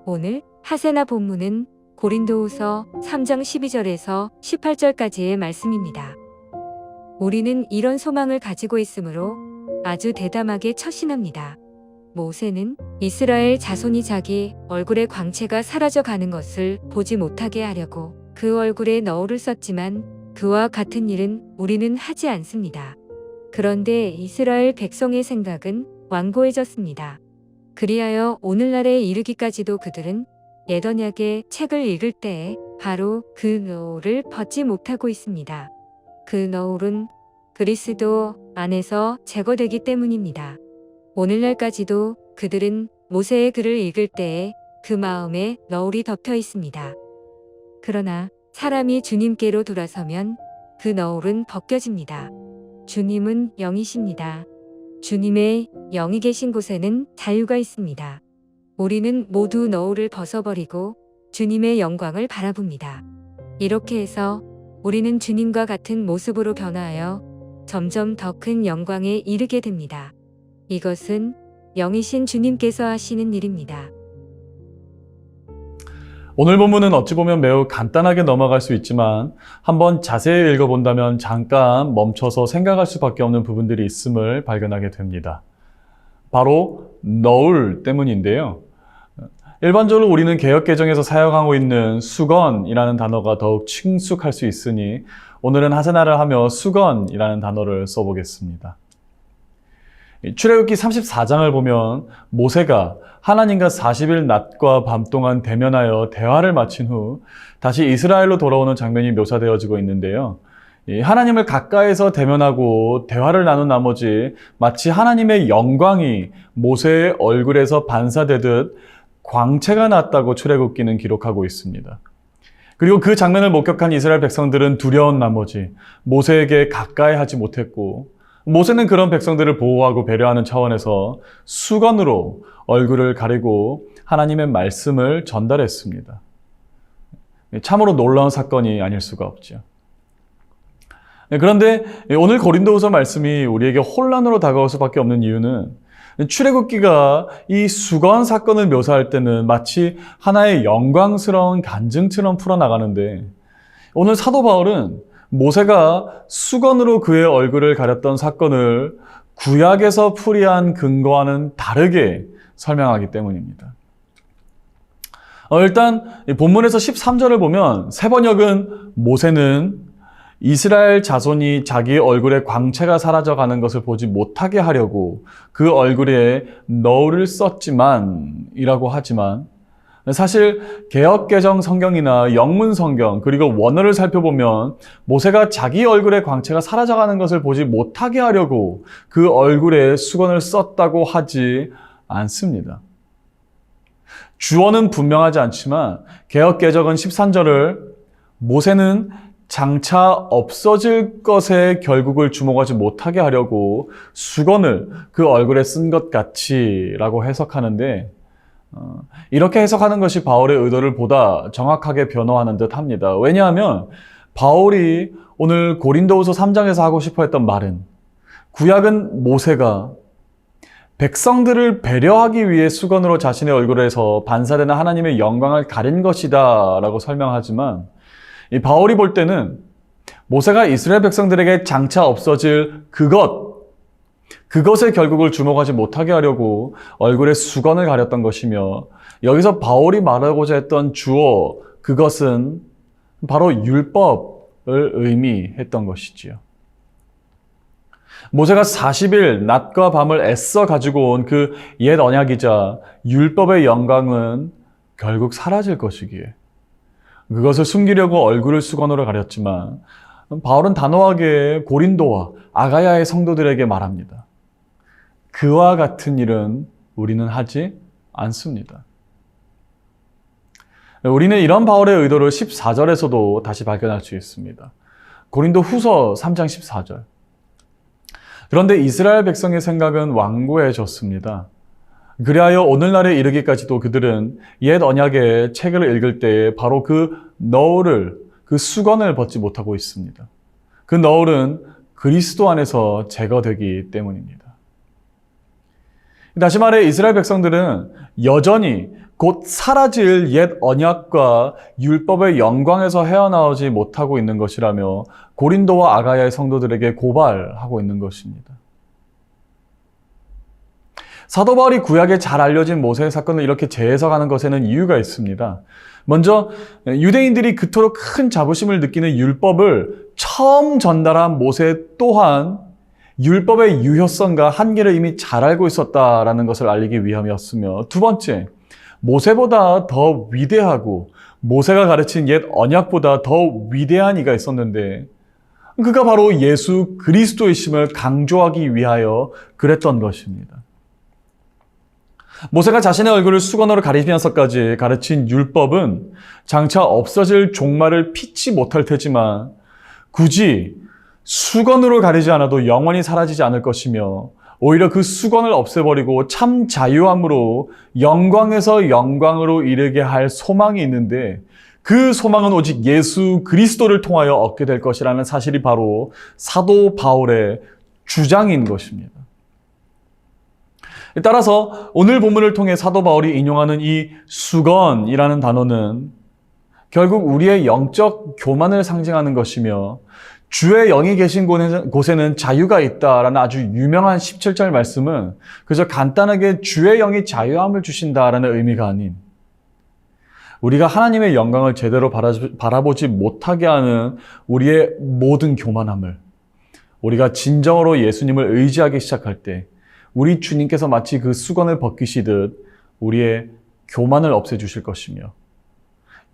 오늘 하세나 본문은 고린도후서 3장 12절에서 18절까지의 말씀입니다. 우리는 이런 소망을 가지고 있으므로 아주 대담하게 처신합니다. 모세는 이스라엘 자손이 자기 얼굴의 광채가 사라져 가는 것을 보지 못하게 하려고 그 얼굴에 너울을 썼지만 그와 같은 일은 우리는 하지 않습니다. 그런데 이스라엘 백성의 생각은 완고해졌습니다. 그리하여 오늘날에 이르기까지도 그들은 옛 언약의 책을 읽을 때에 바로 그 너울을 벗지 못하고 있습니다. 그 너울은 그리스도 안에서 제거되기 때문입니다. 오늘날까지도 그들은 모세의 글을 읽을 때에 그 마음에 너울이 덮여 있습니다. 그러나 사람이 주님께로 돌아서면 그 너울은 벗겨집니다. 주님은 영이십니다. 주님의 영이 계신 곳에는 자유가 있습니다. 우리는 모두 너울을 벗어버리고 주님의 영광을 바라봅니다. 이렇게 해서 우리는 주님과 같은 모습으로 변화하여 점점 더 큰 영광에 이르게 됩니다. 이것은 영이신 주님께서 하시는 일입니다. 오늘 본문은 어찌 보면 매우 간단하게 넘어갈 수 있지만 한번 자세히 읽어본다면 잠깐 멈춰서 생각할 수밖에 없는 부분들이 있음을 발견하게 됩니다. 바로 너울 때문인데요. 일반적으로 우리는 개역개정에서 사용하고 있는 수건이라는 단어가 더욱 친숙할 수 있으니 오늘은 하세나를 하며 수건이라는 단어를 써보겠습니다. 출애굽기 34장을 보면 모세가 하나님과 40일 낮과 밤 동안 대면하여 대화를 마친 후 다시 이스라엘로 돌아오는 장면이 묘사되어지고 있는데요. 하나님을 가까이서 대면하고 대화를 나눈 나머지 마치 하나님의 영광이 모세의 얼굴에서 반사되듯 광채가 났다고 출애굽기는 기록하고 있습니다. 그리고 그 장면을 목격한 이스라엘 백성들은 두려운 나머지 모세에게 가까이 하지 못했고 모세는 그런 백성들을 보호하고 배려하는 차원에서 수건으로 얼굴을 가리고 하나님의 말씀을 전달했습니다. 참으로 놀라운 사건이 아닐 수가 없죠. 그런데 오늘 고린도후서 말씀이 우리에게 혼란으로 다가올 수밖에 없는 이유는 출애굽기가 이 수건 사건을 묘사할 때는 마치 하나의 영광스러운 간증처럼 풀어나가는데 오늘 사도 바울은 모세가 수건으로 그의 얼굴을 가렸던 사건을 구약에서 풀이한 근거와는 다르게 설명하기 때문입니다. 일단 본문에서 13절을 보면 새 번역은 모세는 이스라엘 자손이 자기 얼굴에 광채가 사라져가는 것을 보지 못하게 하려고 그 얼굴에 너울을 썼지만 이라고 하지만 사실 개역개정 성경이나 영문 성경 그리고 원어를 살펴보면 모세가 자기 얼굴의 광채가 사라져가는 것을 보지 못하게 하려고 그 얼굴에 수건을 썼다고 하지 않습니다. 주어는 분명하지 않지만 개역개정은 13절을 모세는 장차 없어질 것에 결국을 주목하지 못하게 하려고 수건을 그 얼굴에 쓴 것 같이라고 해석하는데 이렇게 해석하는 것이 바울의 의도를 보다 정확하게 변호하는 듯 합니다. 왜냐하면 바울이 오늘 고린도후서 3장에서 하고 싶어 했던 말은 구약은 모세가 백성들을 배려하기 위해 수건으로 자신의 얼굴에서 반사되는 하나님의 영광을 가린 것이다 라고 설명하지만 이 바울이 볼 때는 모세가 이스라엘 백성들에게 장차 없어질 그것의 결국을 주목하지 못하게 하려고 얼굴에 수건을 가렸던 것이며 여기서 바울이 말하고자 했던 주어 그것은 바로 율법을 의미했던 것이지요. 모세가 40일 낮과 밤을 애써 가지고 온 그 옛 언약이자 율법의 영광은 결국 사라질 것이기에 그것을 숨기려고 얼굴을 수건으로 가렸지만 바울은 단호하게 고린도와 아가야의 성도들에게 말합니다. 그와 같은 일은 우리는 하지 않습니다. 우리는 이런 바울의 의도를 14절에서도 다시 발견할 수 있습니다. 고린도 후서 3장 14절. 그런데 이스라엘 백성의 생각은 완고해졌습니다. 그리하여 오늘날에 이르기까지도 그들은 옛 언약의 책을 읽을 때에 바로 그 너울을, 그 수건을 벗지 못하고 있습니다. 그 너울은 그리스도 안에서 제거되기 때문입니다. 다시 말해 이스라엘 백성들은 여전히 곧 사라질 옛 언약과 율법의 영광에서 헤어나오지 못하고 있는 것이라며 고린도와 아가야의 성도들에게 고발하고 있는 것입니다. 사도 바울이 구약에 잘 알려진 모세의 사건을 이렇게 재해석하는 것에는 이유가 있습니다. 먼저 유대인들이 그토록 큰 자부심을 느끼는 율법을 처음 전달한 모세 또한 율법의 유효성과 한계를 이미 잘 알고 있었다라는 것을 알리기 위함이었으며, 두 번째, 모세보다 더 위대하고 모세가 가르친 옛 언약보다 더 위대한 이가 있었는데 그가 바로 예수 그리스도이심을 강조하기 위하여 그랬던 것입니다. 모세가 자신의 얼굴을 수건으로 가리면서까지 가르친 율법은 장차 없어질 종말을 피치 못할 테지만 굳이 수건으로 가리지 않아도 영원히 사라지지 않을 것이며, 오히려 그 수건을 없애버리고 참 자유함으로 영광에서 영광으로 이르게 할 소망이 있는데, 그 소망은 오직 예수 그리스도를 통하여 얻게 될 것이라는 사실이 바로 사도 바울의 주장인 것입니다. 따라서 오늘 본문을 통해 사도 바울이 인용하는 이 수건이라는 단어는 결국 우리의 영적 교만을 상징하는 것이며, 주의 영이 계신 곳에는 자유가 있다라는 아주 유명한 17절 말씀은 그저 간단하게 주의 영이 자유함을 주신다라는 의미가 아닌, 우리가 하나님의 영광을 제대로 바라보지 못하게 하는 우리의 모든 교만함을, 우리가 진정으로 예수님을 의지하기 시작할 때 우리 주님께서 마치 그 수건을 벗기시듯 우리의 교만을 없애주실 것이며,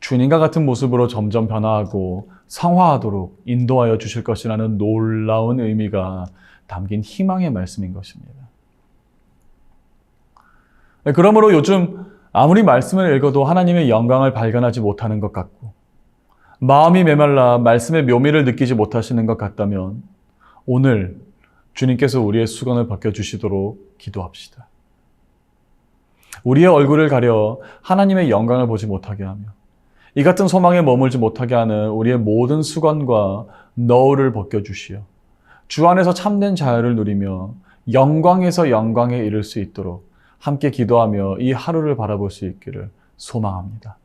주님과 같은 모습으로 점점 변화하고 성화하도록 인도하여 주실 것이라는 놀라운 의미가 담긴 희망의 말씀인 것입니다. 그러므로 요즘 아무리 말씀을 읽어도 하나님의 영광을 발견하지 못하는 것 같고, 마음이 메말라 말씀의 묘미를 느끼지 못하시는 것 같다면 오늘 주님께서 우리의 수건을 벗겨주시도록 기도합시다. 우리의 얼굴을 가려 하나님의 영광을 보지 못하게 하며 이 같은 소망에 머물지 못하게 하는 우리의 모든 수건과 너울을 벗겨주시어 주 안에서 참된 자유를 누리며 영광에서 영광에 이를 수 있도록 함께 기도하며 이 하루를 바라볼 수 있기를 소망합니다.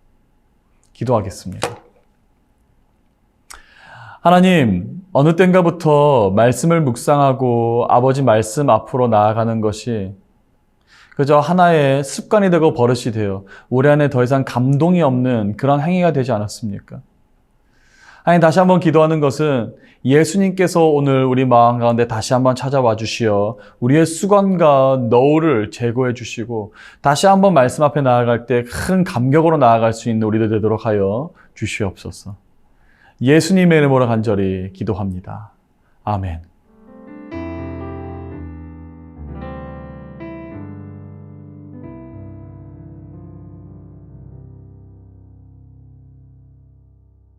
기도하겠습니다. 하나님, 어느 땐가부터 말씀을 묵상하고 아버지 말씀 앞으로 나아가는 것이 그저 하나의 습관이 되고 버릇이 되어 우리 안에 더 이상 감동이 없는 그런 행위가 되지 않았습니까? 하나님, 다시 한번 기도하는 것은 예수님께서 오늘 우리 마음 가운데 다시 한번 찾아와 주시어 우리의 수건과 너울을 제거해 주시고 다시 한번 말씀 앞에 나아갈 때 큰 감격으로 나아갈 수 있는 우리들 되도록 하여 주시옵소서. 예수님의 이름으로 간절히 기도합니다. 아멘.